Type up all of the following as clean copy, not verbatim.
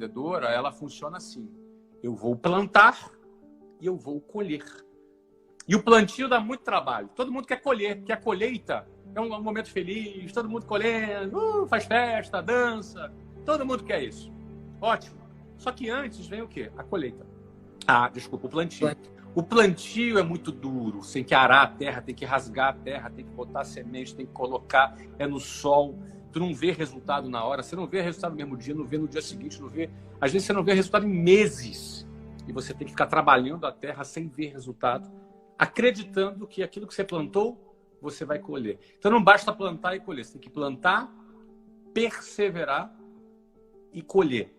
empreendedora, ela funciona assim. Eu vou plantar e eu vou colher. E o plantio dá muito trabalho. Todo mundo quer colher, quer a colheita. É um momento feliz, todo mundo colhendo, faz festa, dança. Todo mundo quer isso. Ótimo. Só que antes vem o quê? A colheita. Desculpa, o plantio. O plantio é muito duro. Você tem que arar a terra, tem que rasgar a terra, tem que botar semente, tem que colocar, é no sol. Tu não vê resultado na hora, você não vê resultado no mesmo dia, não vê no dia seguinte, não vê. Às vezes você não vê resultado em meses. E você tem que ficar trabalhando a terra sem ver resultado, acreditando que aquilo que você plantou, você vai colher. Então não basta plantar e colher, você tem que plantar, perseverar e colher.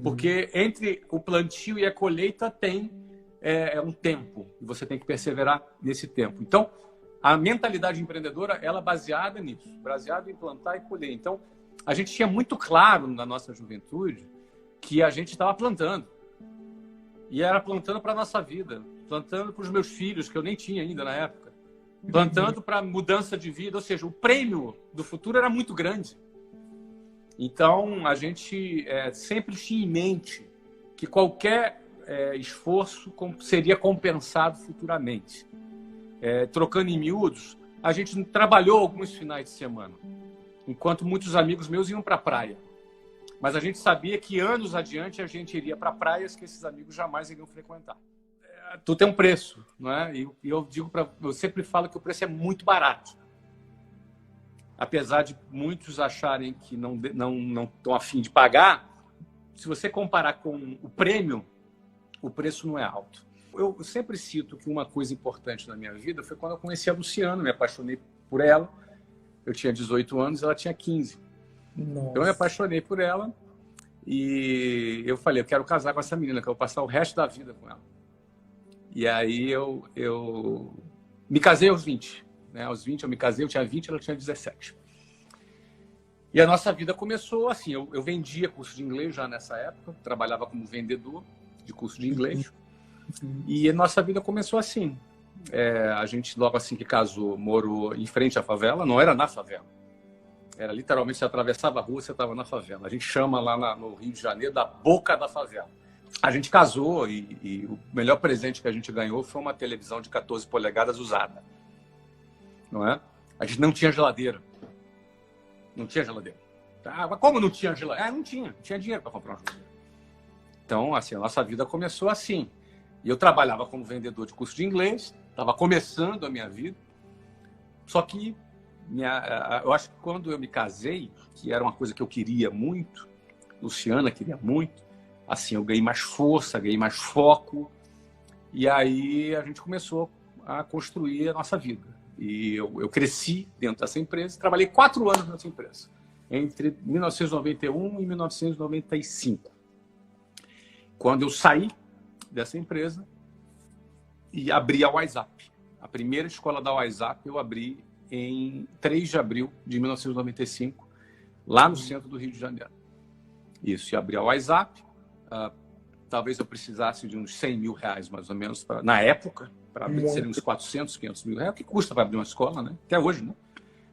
Porque entre o plantio e a colheita tem um tempo, e você tem que perseverar nesse tempo. Então, a mentalidade empreendedora, ela é baseada nisso, baseada em plantar e colher. Então, a gente tinha muito claro na nossa juventude que a gente estava plantando. E era plantando para a nossa vida, plantando para os meus filhos, que eu nem tinha ainda na época, plantando para mudança de vida, ou seja, o prêmio do futuro era muito grande. Então, a gente sempre tinha em mente que qualquer esforço seria compensado futuramente. Trocando em miúdos, a gente trabalhou alguns finais de semana, enquanto muitos amigos meus iam para a praia. Mas a gente sabia que anos adiante a gente iria para praias que esses amigos jamais iriam frequentar. Tudo tem um preço, não é? E eu sempre falo que o preço é muito barato. Apesar de muitos acharem que não estão a fim de pagar, se você comparar com o prêmio, o preço não é alto. Eu sempre cito que uma coisa importante na minha vida foi quando eu conheci a Luciana, me apaixonei por ela. Eu tinha 18 anos, ela tinha 15. Nossa. Então eu me apaixonei por ela e eu falei, eu quero casar com essa menina, que eu vou passar o resto da vida com ela. E aí eu me casei aos 20. Né? Aos 20 eu me casei, eu tinha 20, ela tinha 17. E a nossa vida começou assim, eu vendia curso de inglês já nessa época, trabalhava como vendedor de curso de inglês. E a nossa vida começou assim. A gente, logo assim que casou, morou em frente à favela, não era na favela. Era literalmente, você atravessava a rua, você estava na favela. A gente chama lá no Rio de Janeiro da boca da favela. A gente casou e o melhor presente que a gente ganhou foi uma televisão de 14 polegadas usada. Não é? A gente não tinha geladeira. Não tinha geladeira. Mas como não tinha geladeira? Não tinha dinheiro para comprar uma geladeira. Então, assim, a nossa vida começou assim. E eu trabalhava como vendedor de curso de inglês, estava começando a minha vida. Só que eu acho que quando eu me casei, que era uma coisa que eu queria muito, Luciana queria muito, assim, eu ganhei mais força, ganhei mais foco, e aí a gente começou a construir a nossa vida. E eu cresci dentro dessa empresa, trabalhei 4 anos nessa empresa, entre 1991 e 1995. Quando eu saí dessa empresa e abri a WhatsApp. A primeira escola da WhatsApp eu abri em 3 de abril de 1995, lá no centro do Rio de Janeiro. Isso, e abri a WhatsApp. Talvez eu precisasse de uns 100 mil reais, mais ou menos, na época, para abrir, seriam uns 400, 500 mil reais. O que custa para abrir uma escola, né? Até hoje, né?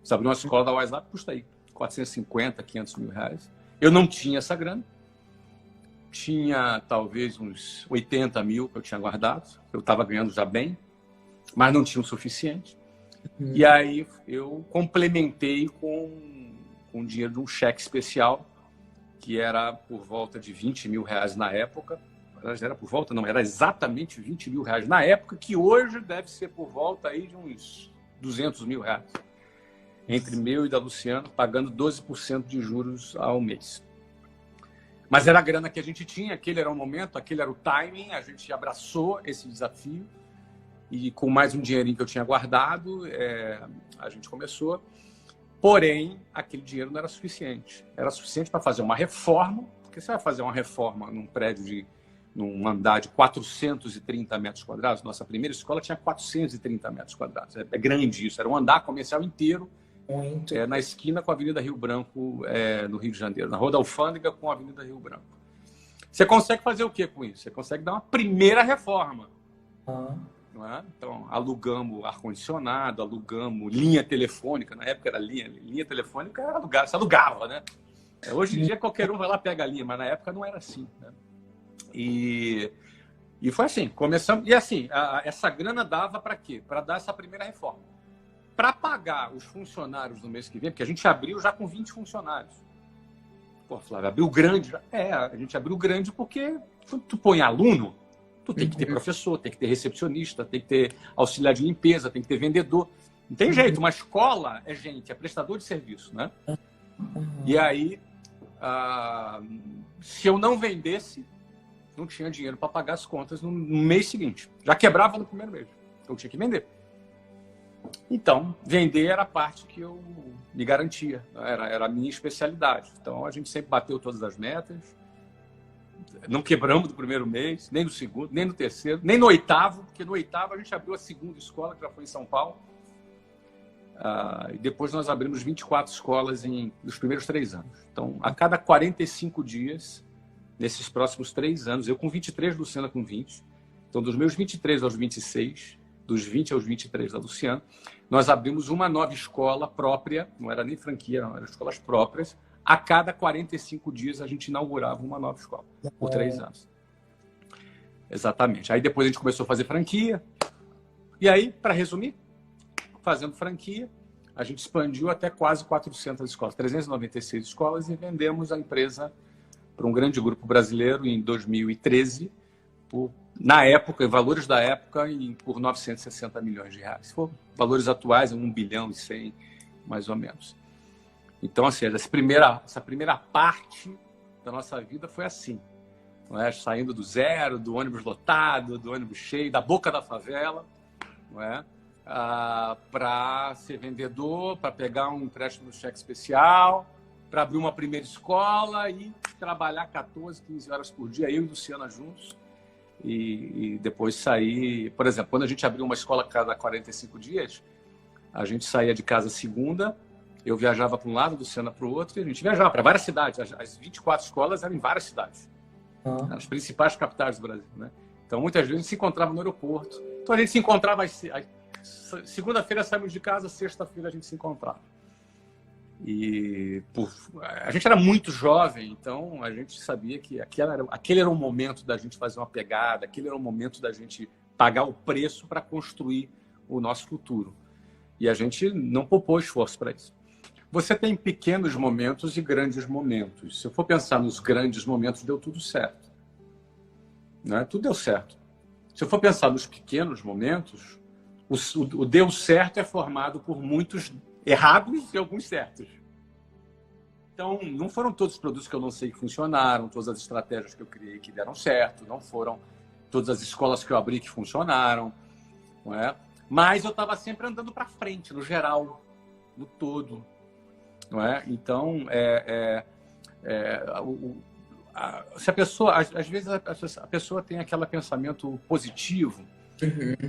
Se abrir uma escola da WhatsApp, custa aí 450, 500 mil reais. Eu não tinha essa grana. Tinha talvez uns 80 mil que eu tinha guardado. Eu estava ganhando já bem, mas não tinha o suficiente. E aí eu complementei com o dinheiro de um cheque especial, que era por volta de 20 mil reais na época. Era por volta, não, era exatamente 20 mil reais na época, que hoje deve ser por volta aí de uns 200 mil reais. Entre meu e da Luciana, pagando 12% de juros ao mês. Mas era a grana que a gente tinha, aquele era o momento, aquele era o timing, a gente abraçou esse desafio e com mais um dinheirinho que eu tinha guardado, a gente começou. Porém, aquele dinheiro não era suficiente. Era suficiente para fazer uma reforma, porque você vai fazer uma reforma num prédio, num andar de 430 metros quadrados. Nossa primeira escola tinha 430 metros quadrados. É grande isso, era um andar comercial inteiro. Na esquina com a Avenida Rio Branco, no Rio de Janeiro, na Rua da Alfândega com a Avenida Rio Branco. Você consegue fazer o que com isso? Você consegue dar uma primeira reforma. Não é? Então, alugamos ar-condicionado, alugamos linha telefônica. Na época era linha telefônica, você alugava, né? Hoje em dia qualquer um vai lá pega a linha, mas na época não era assim, né? E foi assim, começamos. E assim, essa grana dava para quê? Para dar essa primeira reforma. Para pagar os funcionários no mês que vem, porque a gente abriu já com 20 funcionários. Pô, Flávio, abriu grande. A gente abriu grande porque quando tu põe aluno, tu tem que ter professor, tem que ter recepcionista, tem que ter auxiliar de limpeza, tem que ter vendedor. Não tem jeito, uma escola é gente, é prestador de serviço, né? E aí, se eu não vendesse, não tinha dinheiro para pagar as contas no mês seguinte. Já quebrava no primeiro mês. Eu tinha que vender. Então, vender era a parte que eu me garantia. Era a minha especialidade. Então, a gente sempre bateu todas as metas. Não quebramos do primeiro mês, nem no segundo, nem no terceiro, nem no oitavo, porque no oitavo a gente abriu a segunda escola, que já foi em São Paulo. E depois nós abrimos 24 escolas nos primeiros 3 anos. Então, a cada 45 dias, nesses próximos 3 anos, eu com 23, Luciana com 20. Então, dos meus 23 aos 26, dos 20 aos 23 da Luciana, nós abrimos uma nova escola própria, não era nem franquia, não, eram escolas próprias. A cada 45 dias a gente inaugurava uma nova escola, por 3 anos. Exatamente. Aí depois a gente começou a fazer franquia. E aí, para resumir, fazendo franquia, a gente expandiu até quase 400 escolas, 396 escolas, e vendemos a empresa para um grande grupo brasileiro em 2013, na época, em valores da época, por 960 milhões de reais. Se for valores atuais, 1 bilhão e 100, mais ou menos. Então, assim, essa primeira parte da nossa vida foi assim, não é? Saindo do zero, do ônibus lotado, do ônibus cheio, da boca da favela, não é? Para ser vendedor, para pegar um empréstimo no cheque especial, para abrir uma primeira escola e trabalhar 14, 15 horas por dia, eu e Luciana juntos, e depois sair. Por exemplo, quando a gente abriu uma escola a cada 45 dias, a gente saía de casa segunda, eu viajava para um lado, Luciana para o outro, e a gente viajava para várias cidades. As 24 escolas eram em várias cidades, nas principais capitais do Brasil, né? Então, muitas vezes a gente se encontrava no aeroporto. Então, a gente se encontrava segunda-feira saímos de casa, sexta-feira a gente se encontrava. E a gente era muito jovem, então a gente sabia que aquele era o momento da gente fazer uma pegada, aquele era o momento da gente pagar o preço para construir o nosso futuro. E a gente não poupou esforço para isso. Você tem pequenos momentos e grandes momentos. Se eu for pensar nos grandes momentos, deu tudo certo, né? Tudo deu certo. Se eu for pensar nos pequenos momentos, o deu certo é formado por muitos errados e alguns certos. Então, não foram todos os produtos que eu lancei que funcionaram, todas as estratégias que eu criei que deram certo, não foram todas as escolas que eu abri que funcionaram, não é? Mas eu estava sempre andando para frente, no geral, no todo, não é? Então, se a pessoa, às vezes a pessoa tem aquele pensamento positivo,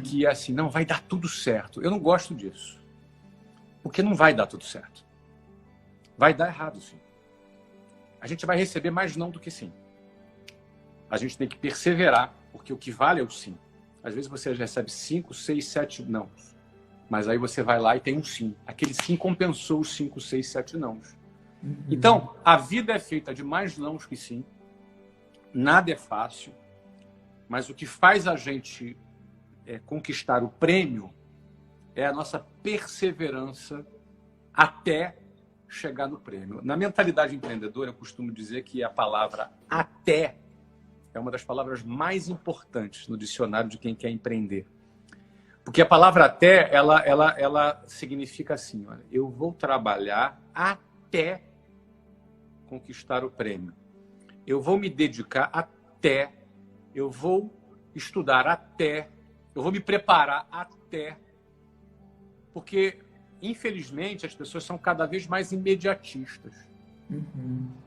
que é assim, não, vai dar tudo certo. Eu não gosto disso. Porque não vai dar tudo certo. Vai dar errado, sim. A gente vai receber mais não do que sim. A gente tem que perseverar, porque o que vale é o sim. Às vezes você recebe 5, 6, 7 não. Mas aí você vai lá e tem um sim. Aquele sim compensou os 5, 6, 7 não. Então, a vida é feita de mais não que sim. Nada é fácil. Mas o que faz a gente conquistar o prêmio é a nossa perseverança até chegar no prêmio. Na mentalidade empreendedora, eu costumo dizer que a palavra até é uma das palavras mais importantes no dicionário de quem quer empreender. Porque a palavra até, ela significa assim, olha, eu vou trabalhar até conquistar o prêmio. Eu vou me dedicar até, eu vou estudar até, eu vou me preparar até. Porque, infelizmente, as pessoas são cada vez mais imediatistas.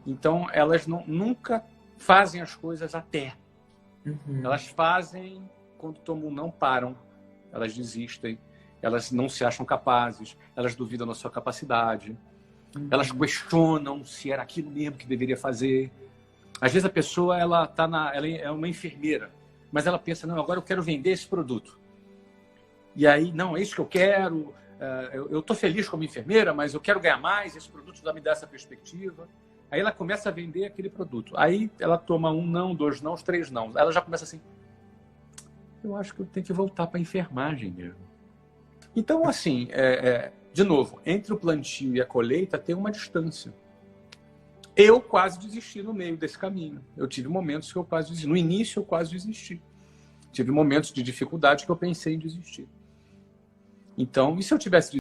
Então, elas nunca fazem as coisas até. Elas fazem quando tomam, não param. Elas desistem. Elas não se acham capazes. Elas duvidam da sua capacidade. Elas questionam se era aquilo mesmo que deveria fazer. Às vezes a pessoa ela é uma enfermeira, mas ela pensa, não, agora eu quero vender esse produto. E aí, não, é isso que eu quero, eu estou feliz como enfermeira, mas eu quero ganhar mais, esse produto me dá essa perspectiva. Aí ela começa a vender aquele produto. Aí ela toma 1 não, 2 não, 3 não. Aí ela já começa assim, eu acho que eu tenho que voltar para a enfermagem mesmo. Então, assim, de novo, entre o plantio e a colheita tem uma distância. Eu quase desisti no meio desse caminho. Eu tive momentos que eu quase desisti. No início, eu quase desisti. Tive momentos de dificuldade que eu pensei em desistir. Então, e se eu tivesse